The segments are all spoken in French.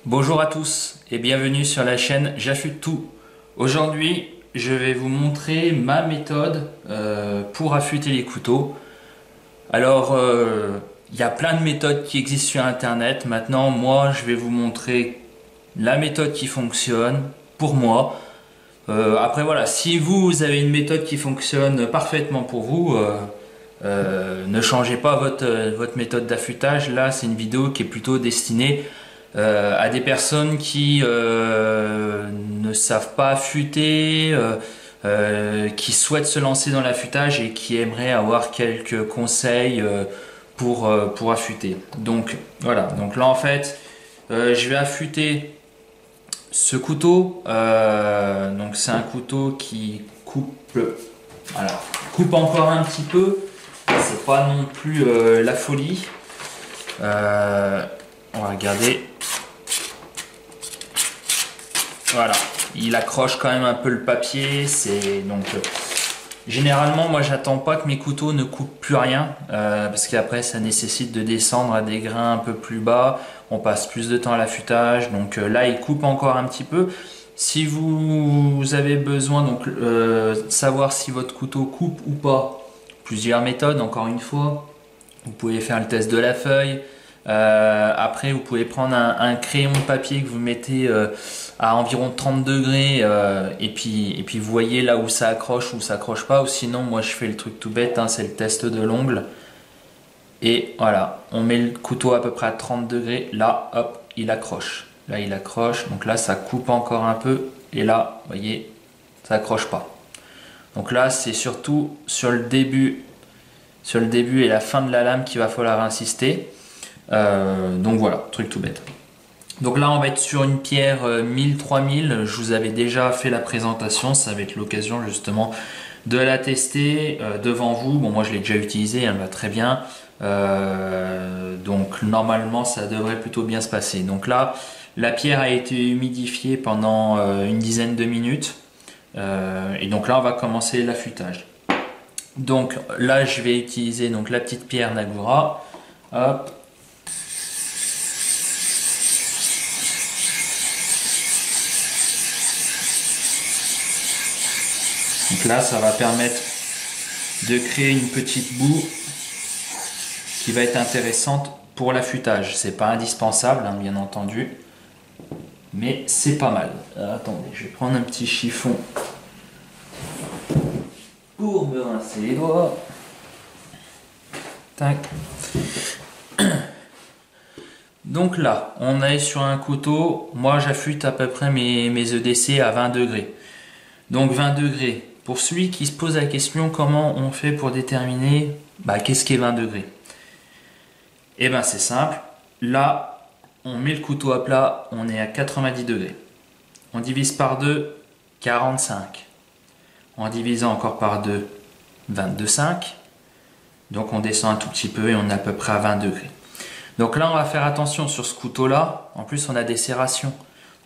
Bonjour à tous et bienvenue sur la chaîne J'affûte tout. Aujourd'hui, je vais vous montrer ma méthode pour affûter les couteaux. Alors, il y a plein de méthodes qui existent sur Internet. Maintenant, moi, je vais vous montrer la méthode qui fonctionne pour moi. Après, voilà, si vous avez une méthode qui fonctionne parfaitement pour vous, ne changez pas votre méthode d'affûtage. Là, c'est une vidéo qui est plutôt destinée à des personnes qui ne savent pas affûter, qui souhaitent se lancer dans l'affûtage et qui aimeraient avoir quelques conseils pour affûter. Donc voilà, donc là en fait, je vais affûter ce couteau. Donc c'est un couteau qui coupe, voilà, coupe encore un petit peu. C'est pas non plus la folie. On va regarder. Voilà, il accroche quand même un peu le papier. C'est donc généralement moi j'attends pas que mes couteaux ne coupent plus rien parce qu'après ça nécessite de descendre à des grains un peu plus bas. On passe plus de temps à l'affûtage. Donc là il coupe encore un petit peu. Si vous avez besoin donc savoir si votre couteau coupe ou pas, plusieurs méthodes encore une fois. Vous pouvez faire le test de la feuille. Après vous pouvez prendre un crayon de papier que vous mettez à environ 30 degrés et puis vous voyez là où ça accroche ou ça accroche pas, ou sinon moi je fais le truc tout bête, hein, c'est le test de l'ongle. Et voilà, on met le couteau à peu près à 30 degrés, là hop il accroche, là il accroche, donc là ça coupe encore un peu et là vous voyez ça accroche pas. Donc là c'est surtout sur le début et la fin de la lame qu'il va falloir insister. Donc voilà, truc tout bête. Donc là on va être sur une pierre 1000-3000, je vous avais déjà fait la présentation, ça va être l'occasion justement de la tester devant vous. Bon moi je l'ai déjà utilisée, elle va très bien, donc normalement ça devrait plutôt bien se passer. Donc là la pierre a été humidifiée pendant une dizaine de minutes et donc là on va commencer l'affûtage. Donc là je vais utiliser donc la petite pierre Nagura, hop. Donc là, ça va permettre de créer une petite boue qui va être intéressante pour l'affûtage. C'est pas indispensable, hein, bien entendu, mais c'est pas mal. Alors, attendez, je vais prendre un petit chiffon pour me rincer les doigts. Tac. Donc là, on est sur un couteau. Moi, j'affûte à peu près mes EDC à 20 degrés. Donc 20 degrés. Pour celui qui se pose la question comment on fait pour déterminer qu'est-ce qu'est 20 degrés, et ben c'est simple. Là, on met le couteau à plat, on est à 90 degrés. On divise par 2, 45. En divisant encore par 2, 22,5. Donc on descend un tout petit peu et on est à peu près à 20 degrés. Donc là, on va faire attention sur ce couteau-là. En plus, on a des serrations.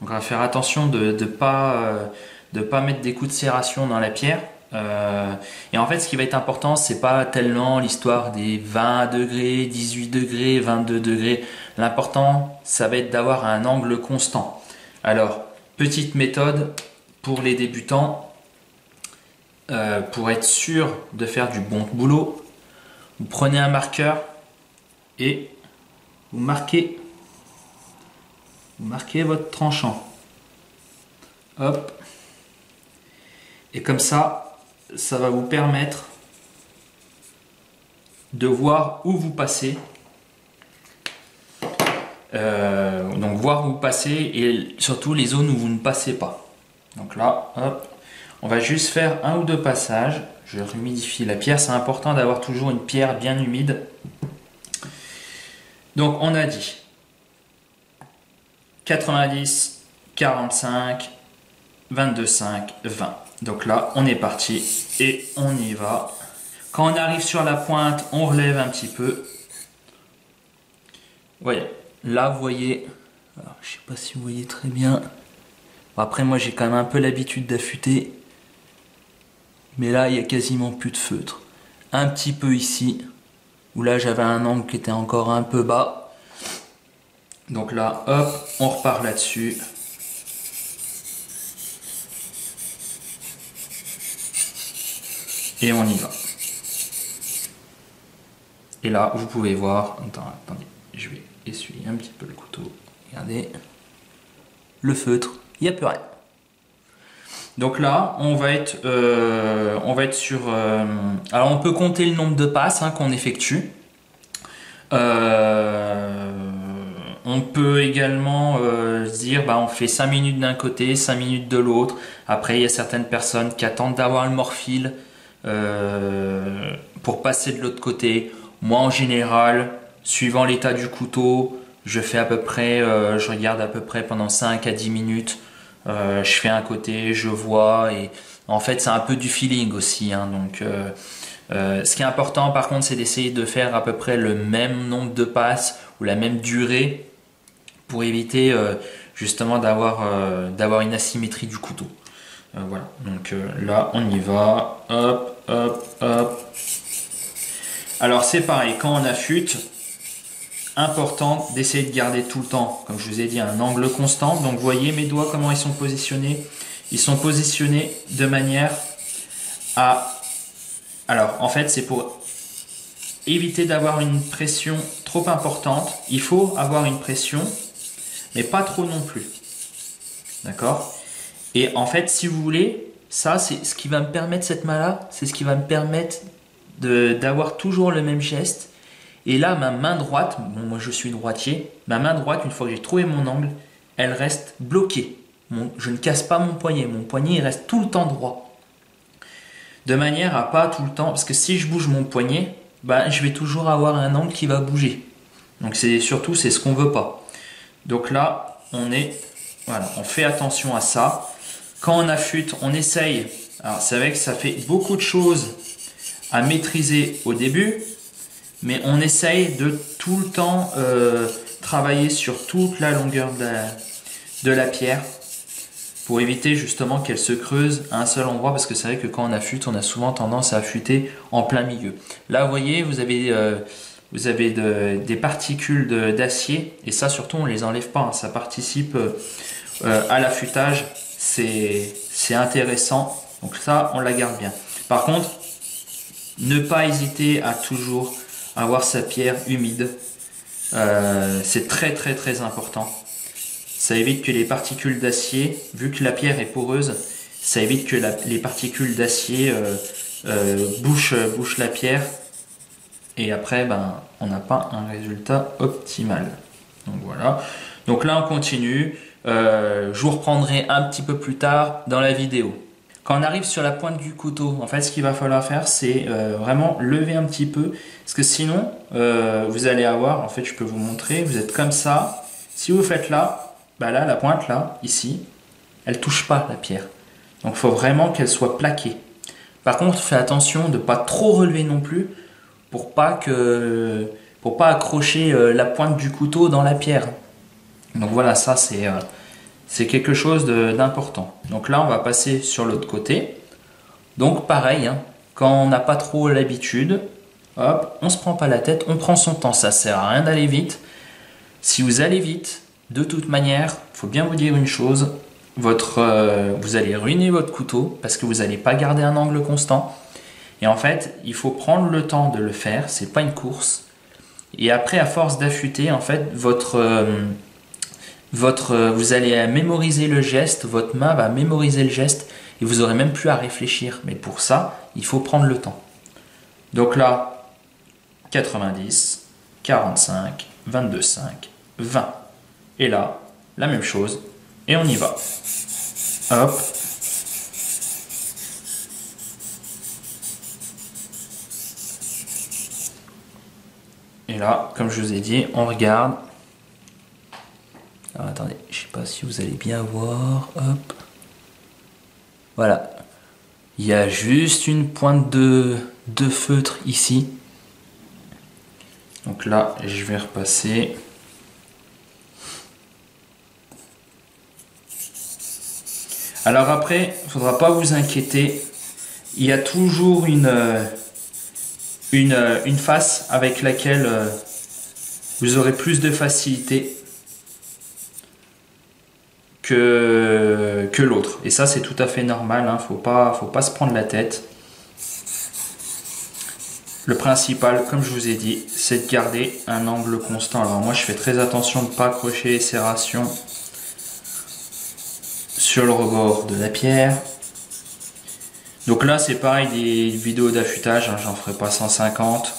Donc on va faire attention de ne pas mettre des coups de serration dans la pierre. Et en fait, ce qui va être important, c'est pas tellement l'histoire des 20 degrés, 18 degrés, 22 degrés. L'important, ça va être d'avoir un angle constant. Alors, petite méthode pour les débutants, pour être sûr de faire du bon boulot, vous prenez un marqueur et vous marquez votre tranchant. Hop. Et comme ça va vous permettre de voir où vous passez. Donc voir où vous passez et surtout les zones où vous ne passez pas. Donc là, hop, on va juste faire un ou deux passages. Je humidifie la pierre. C'est important d'avoir toujours une pierre bien humide. Donc on a dit 90, 45, 22,5, 20. Donc là, on est parti et on y va. Quand on arrive sur la pointe, on relève un petit peu. Voyez, là vous voyez, alors, je sais pas si vous voyez très bien. Bon, après moi j'ai quand même un peu l'habitude d'affûter. Mais là il y a quasiment plus de feutre. Un petit peu ici, où là j'avais un angle qui était encore un peu bas. Donc là, hop, on repart là-dessus. Et on y va. Et là, vous pouvez voir, attendez, je vais essuyer un petit peu le couteau. Regardez, le feutre, il n'y a plus rien. Donc là, on va être sur... alors on peut compter le nombre de passes qu'on effectue. On peut également se dire, on fait 5 minutes d'un côté, 5 minutes de l'autre. Après, il y a certaines personnes qui attendent d'avoir le morphile pour passer de l'autre côté. Moi, en général, suivant l'état du couteau, je fais à peu près, je regarde à peu près pendant 5 à 10 minutes. Je fais un côté, je vois, et en fait, c'est un peu du feeling aussi. Donc, ce qui est important, par contre, c'est d'essayer de faire à peu près le même nombre de passes ou la même durée pour éviter justement d'avoir une asymétrie du couteau. Voilà, donc là on y va, hop, hop, hop. Alors c'est pareil, quand on affûte, important d'essayer de garder tout le temps, comme je vous ai dit, un angle constant. Donc vous voyez mes doigts comment ils sont positionnés. Ils sont positionnés de manière à... Alors en fait c'est pour éviter d'avoir une pression trop importante. Il faut avoir une pression, mais pas trop non plus. D'accord ? Et en fait, si vous voulez, ça, c'est ce qui va me permettre, cette main-là, c'est ce qui va me permettre d'avoir toujours le même geste. Et là, ma main droite, bon, moi je suis droitier, ma main droite, une fois que j'ai trouvé mon angle, elle reste bloquée. Je ne casse pas mon poignet il reste tout le temps droit. De manière à pas tout le temps, parce que si je bouge mon poignet, je vais toujours avoir un angle qui va bouger. Donc c'est ce qu'on veut pas. Donc là, voilà, on fait attention à ça. Quand on affûte, on essaye. Alors c'est vrai que ça fait beaucoup de choses à maîtriser au début, mais on essaye de tout le temps travailler sur toute la longueur de la pierre pour éviter justement qu'elle se creuse à un seul endroit, parce que c'est vrai que quand on affûte, on a souvent tendance à affûter en plein milieu. Là, vous voyez, vous avez des particules d'acier, et ça surtout on les enlève pas, ça participe à l'affûtage, c'est intéressant, donc ça on la garde bien. Par contre, ne pas hésiter à toujours avoir sa pierre humide, c'est très très très important. Ça évite que les particules d'acier, vu que la pierre est poreuse, ça évite que les particules d'acier bouchent la pierre, et après on n'a pas un résultat optimal. Donc voilà, donc là on continue. Je vous reprendrai un petit peu plus tard dans la vidéo. Quand on arrive sur la pointe du couteau, en fait ce qu'il va falloir faire, c'est vraiment lever un petit peu, parce que sinon vous allez avoir, en fait je peux vous montrer, vous êtes comme ça. Si vous faites là, là la pointe là, ici, elle touche pas la pierre. Donc il faut vraiment qu'elle soit plaquée. Par contre, faites attention de ne pas trop relever non plus, pour pas accrocher la pointe du couteau dans la pierre. Donc voilà, ça c'est quelque chose d'important. Donc là, on va passer sur l'autre côté. Donc pareil, quand on n'a pas trop l'habitude, hop, on se prend pas la tête, on prend son temps. Ça sert à rien d'aller vite. Si vous allez vite, de toute manière, il faut bien vous dire une chose, vous allez ruiner votre couteau parce que vous n'allez pas garder un angle constant. Et en fait, il faut prendre le temps de le faire, c'est pas une course. Et après, à force d'affûter, en fait, vous allez mémoriser le geste, votre main va mémoriser le geste et vous n'aurez même plus à réfléchir. Mais pour ça, il faut prendre le temps. Donc là, 90, 45, 22,5, 20. Et là, la même chose. Et on y va. Hop. Et là, comme je vous ai dit, on regarde. Alors attendez, je ne sais pas si vous allez bien voir. Hop. Voilà. Il y a juste une pointe de feutre ici. Donc là, je vais repasser. Alors après, il ne faudra pas vous inquiéter. Il y a toujours une face avec laquelle vous aurez plus de facilité. que l'autre. Et ça, c'est tout à fait normal, hein. Faut pas se prendre la tête. Le principal, comme je vous ai dit, c'est de garder un angle constant. Alors moi, je fais très attention de ne pas accrocher les serrations sur le rebord de la pierre. Donc là, c'est pareil, des vidéos d'affûtage, hein, j'en ferai pas 150.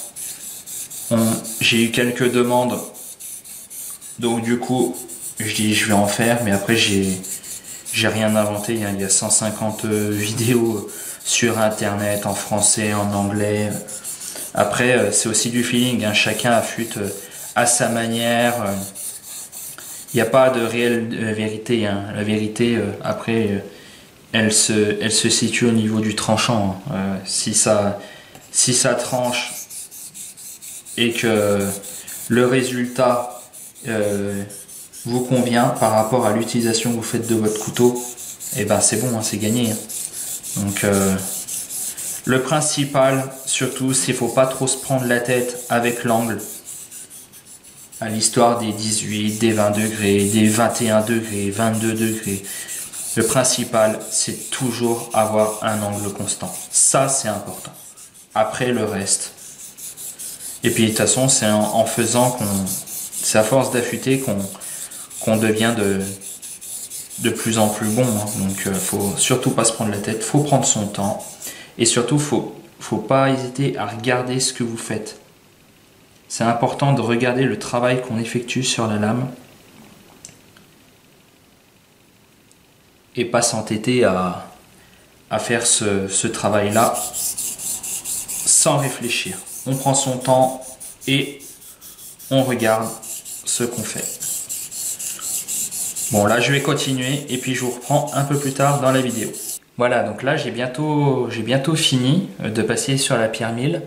J'ai eu quelques demandes, donc du coup, je dis je vais en faire, mais après j'ai rien inventé, hein. Il y a 150 vidéos sur internet, en français, en anglais. Après, c'est aussi du feeling, hein. Chacun affûte à sa manière. Il n'y a pas de réelle vérité, hein. La vérité, après, elle se situe au niveau du tranchant, hein. Si ça tranche et que le résultat vous convient par rapport à l'utilisation que vous faites de votre couteau, et ben c'est bon, hein, c'est gagné, hein. Donc le principal, surtout, c'est qu'il ne faut pas trop se prendre la tête avec l'angle. À l'histoire des 18, des 20 degrés, des 21 degrés, 22 degrés. Le principal, c'est toujours avoir un angle constant. Ça, c'est important. Après, le reste. Et puis, de toute façon, c'est en faisant c'est à force d'affûter qu'on devient de plus en plus bon, hein. Donc, faut surtout pas se prendre la tête. Faut prendre son temps. Et surtout, faut pas hésiter à regarder ce que vous faites. C'est important de regarder le travail qu'on effectue sur la lame et pas s'entêter à faire ce travail-là sans réfléchir. On prend son temps et on regarde ce qu'on fait. Bon, là je vais continuer et puis je vous reprends un peu plus tard dans la vidéo. Voilà, donc là j'ai bientôt fini de passer sur la pierre 1000.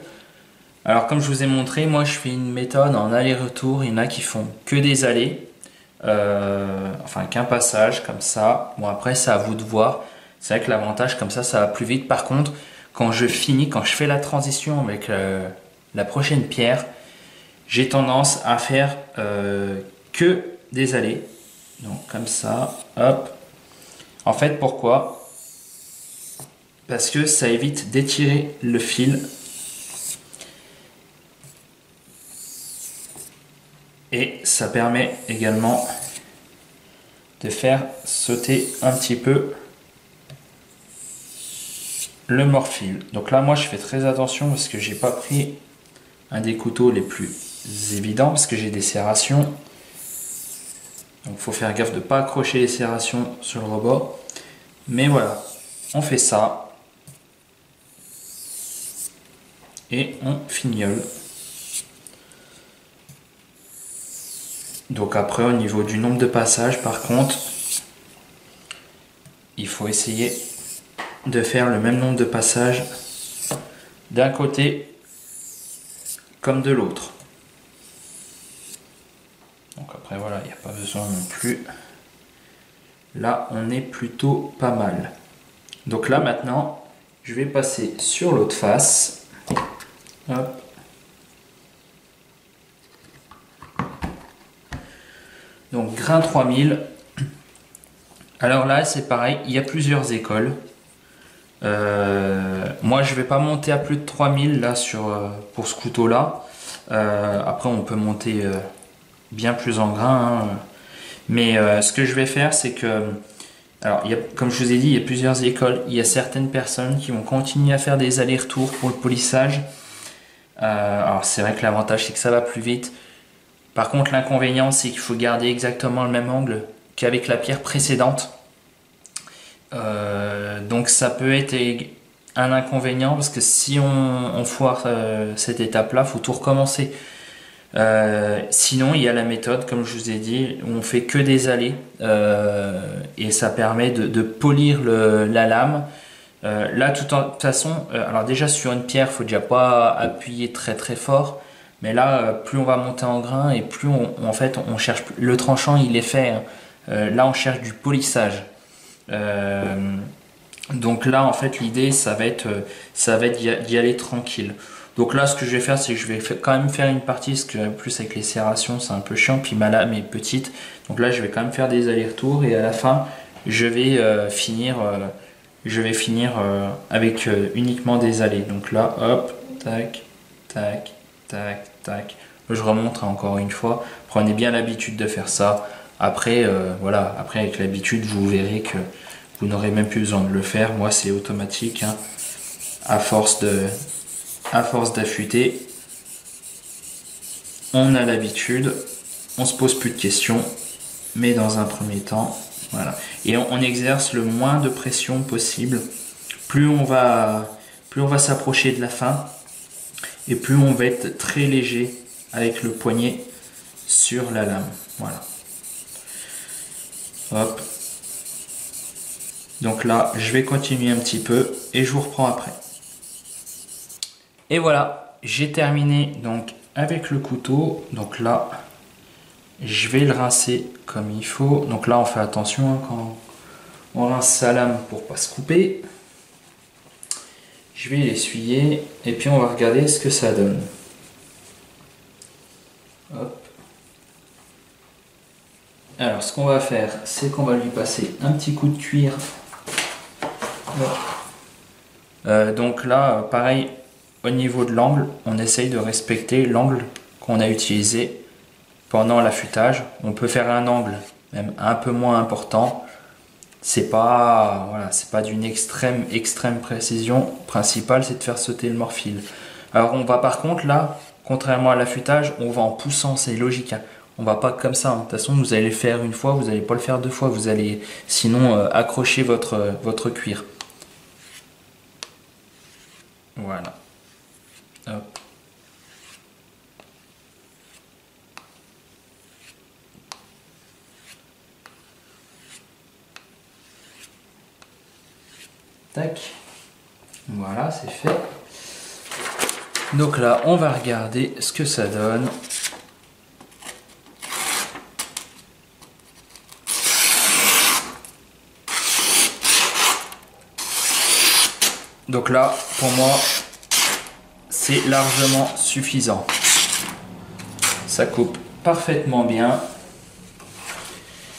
Alors comme je vous ai montré, moi je fais une méthode en aller-retour. Il y en a qui font que des allées, enfin qu'un passage comme ça. Bon, après c'est à vous de voir. C'est vrai que l'avantage comme ça va plus vite. Par contre, quand je fais la transition avec la prochaine pierre, j'ai tendance à faire que des allées. Donc comme ça, hop. En fait, pourquoi ? Parce que ça évite d'étirer le fil. Et ça permet également de faire sauter un petit peu le morfil. Donc là, moi, je fais très attention parce que j'ai pas pris un des couteaux les plus évidents parce que j'ai des serrations. Donc, il faut faire gaffe de ne pas accrocher les serrations sur le rebord. Mais voilà, on fait ça. Et on fignole. Donc après, au niveau du nombre de passages, par contre, il faut essayer de faire le même nombre de passages d'un côté comme de l'autre. Donc après, voilà, il n'y a pas besoin non plus. Là, on est plutôt pas mal. Donc là, maintenant, je vais passer sur l'autre face. Hop. Donc grain 3000. Alors là c'est pareil, il y a plusieurs écoles. Moi je vais pas monter à plus de 3000 là pour ce couteau là. Après on peut monter bien plus en grain, hein. Mais ce que je vais faire c'est que, alors comme je vous ai dit, il y a plusieurs écoles. Il y a certaines personnes qui vont continuer à faire des allers-retours pour le polissage. Alors c'est vrai que l'avantage c'est que ça va plus vite. Par contre, l'inconvénient, c'est qu'il faut garder exactement le même angle qu'avec la pierre précédente. Donc ça peut être un inconvénient parce que si on foire cette étape-là, il faut tout recommencer. Sinon, il y a la méthode, comme je vous ai dit, où on fait que des allées et ça permet de polir la lame. Là, de toute façon, alors déjà sur une pierre, il ne faut déjà pas appuyer très très fort. Mais là, plus on va monter en grain et plus en fait, on cherche. Le tranchant, il est fait, hein. Là, on cherche du polissage. Donc là, en fait, l'idée, ça va être d'y aller tranquille. Donc là, ce que je vais faire, c'est que je vais quand même faire une partie, parce que plus avec les serrations, c'est un peu chiant, puis ma lame est petite. Donc là, je vais quand même faire des allers-retours, et à la fin, je vais finir, avec uniquement des allers. Donc là, hop, tac, tac, tac, tac. Je remonte encore une fois. Prenez bien l'habitude de faire ça. Après, voilà, après avec l'habitude, vous verrez que vous n'aurez même plus besoin de le faire. Moi, c'est automatique, hein. À force d'affûter, on a l'habitude, on se pose plus de questions, mais dans un premier temps, voilà. Et on exerce le moins de pression possible. Plus on va s'approcher de la fin, et plus on va être très léger avec le poignet sur la lame. Voilà. Hop. Donc là, je vais continuer un petit peu et je vous reprends après. Et voilà, j'ai terminé donc avec le couteau. Donc là, je vais le rincer comme il faut. Donc là, on fait attention, hein, quand on rince sa lame pour pas se couper. Je vais l'essuyer et puis on va regarder ce que ça donne. Hop. Alors, ce qu'on va faire, c'est qu'on va lui passer un petit coup de cuir. Donc là, pareil, au niveau de l'angle, on essaye de respecter l'angle qu'on a utilisé pendant l'affûtage. On peut faire un angle même un peu moins important. C'est pas, voilà, c'est pas d'une extrême précision. Principale, c'est de faire sauter le morphile. Alors on va par contre là, contrairement à l'affûtage, on va en poussant, c'est logique, hein. On va pas comme ça, hein. De toute façon, vous allez le faire une fois, vous n'allez pas le faire deux fois, vous allez sinon accrocher votre cuir. Voilà. Hop. Tac. Voilà, c'est fait. Donc là, on va regarder ce que ça donne. Donc là, pour moi, c'est largement suffisant. Ça coupe parfaitement bien.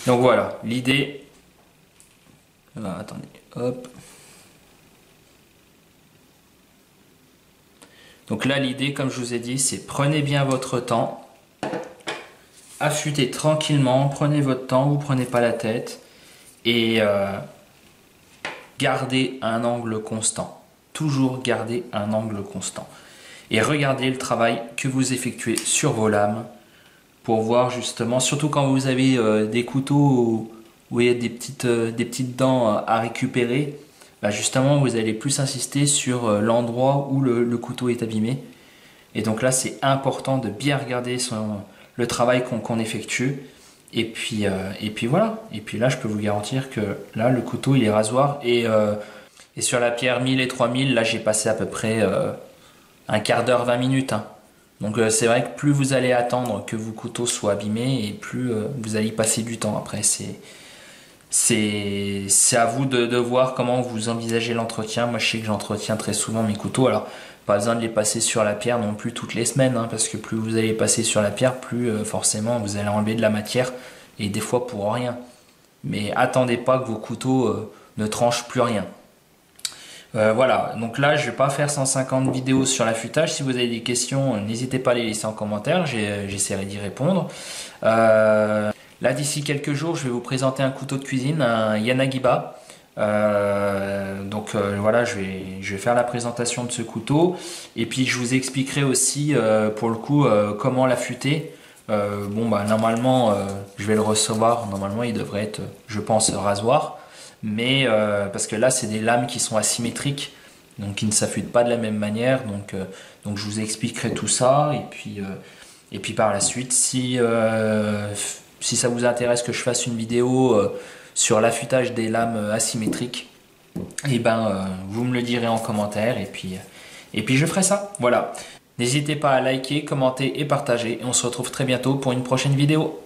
Donc voilà, l'idée... Ah, attendez, hop. Donc là, l'idée, comme je vous ai dit, c'est prenez bien votre temps. Affûtez tranquillement, prenez votre temps, vous prenez pas la tête. Et gardez un angle constant. Toujours garder un angle constant. Et regardez le travail que vous effectuez sur vos lames pour voir justement, surtout quand vous avez des couteaux où il y a des petites dents à récupérer, bah justement vous allez plus insister sur l'endroit où le couteau est abîmé. Et donc là c'est important de bien regarder le travail qu'on effectue. Et puis voilà. Et puis là je peux vous garantir que là le couteau il est rasoir et sur la pierre 1000 et 3000, là j'ai passé à peu près un quart d'heure, 20 minutes. Hein. Donc c'est vrai que plus vous allez attendre que vos couteaux soient abîmés et plus vous allez y passer du temps. Après c'est à vous de voir comment vous envisagez l'entretien. Moi je sais que j'entretiens très souvent mes couteaux. Alors pas besoin de les passer sur la pierre non plus toutes les semaines. Hein, parce que plus vous allez passer sur la pierre, plus forcément vous allez enlever de la matière. Et des fois pour rien. Mais attendez pas que vos couteaux ne tranchent plus rien. Voilà, donc là je vais pas faire 150 vidéos sur l'affûtage. Si vous avez des questions, n'hésitez pas à les laisser en commentaire, j'essaierai d'y répondre. Là d'ici quelques jours, je vais vous présenter un couteau de cuisine, un Yanagiba. Voilà, je vais faire la présentation de ce couteau. Et puis je vous expliquerai aussi pour le coup comment l'affûter. Normalement je vais le recevoir, normalement il devrait être, je pense, rasoir. Mais parce que là c'est des lames qui sont asymétriques, donc qui ne s'affûtent pas de la même manière, donc je vous expliquerai tout ça. Et puis par la suite, si ça vous intéresse que je fasse une vidéo sur l'affûtage des lames asymétriques, et vous me le direz en commentaire et puis je ferai ça. Voilà, n'hésitez pas à liker, commenter et partager, et on se retrouve très bientôt pour une prochaine vidéo.